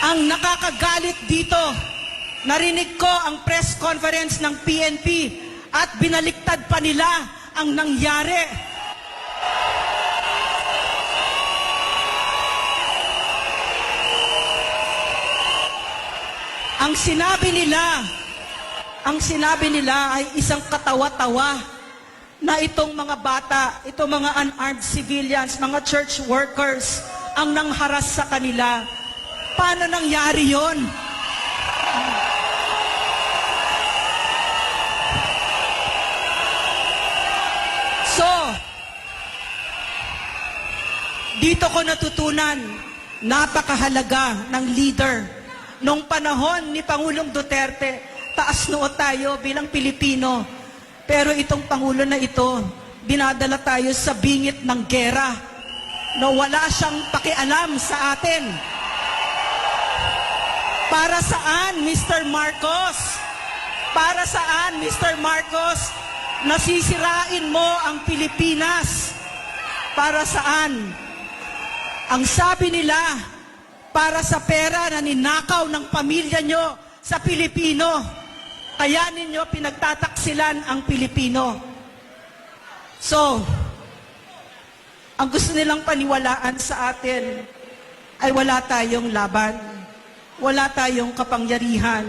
ang nakakagalit dito. Narinig ko ang press conference ng PNP at binaliktad pa nila ang nangyari. Ang sinabi nila ay isang katawa-tawa na itong mga bata, itong mga unarmed civilians, mga church workers, ang nangharas sa kanila. Paano nangyari yon? So, dito ko natutunan, napakahalaga ng leader. Nung panahon ni Pangulong Duterte, taas noo tayo bilang Pilipino. Pero itong Pangulo na ito, dinadala tayo sa bingit ng gera na wala siyang pakialam sa atin. Para saan, Mr. Marcos? Para saan, Mr. Marcos? Nasisirain mo ang Pilipinas. Para saan? Ang sabi nila, para sa pera na ninakaw ng pamilya nyo sa Pilipino. Kaya ninyo pinagtataksilan ang Pilipino. So, ang gusto nilang paniwalaan sa atin ay wala tayong laban. Wala tayong kapangyarihan.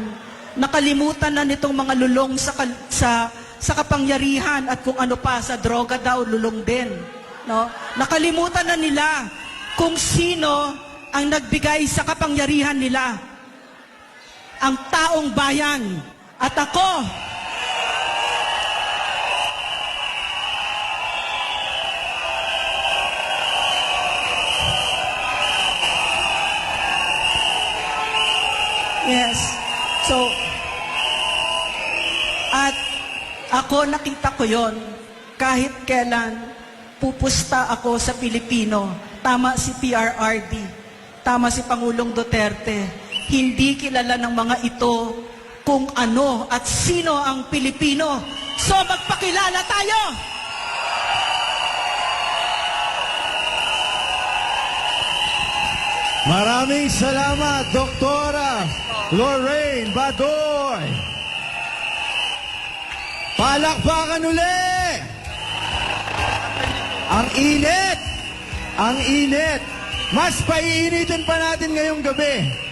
Nakalimutan na nitong mga lulong sa kapangyarihan at kung ano pa, sa droga daw, lulong din. No? Nakalimutan na nila kung sino ang nagbigay sa kapangyarihan nila. Ang taong bayan. At ako, yes. So, at ako nakita ko yon kahit kailan pupusta ako sa Pilipino. Tama si PRRD, tama si Pangulong Duterte. Hindi kilala ng mga ito kung ano at sino ang Pilipino. So magpakilala tayo! Maraming salamat, Doktora Lorraine Badoy. Palakpakan uli! Ang init! Ang init! Mas paiinitin pa natin ngayong gabi.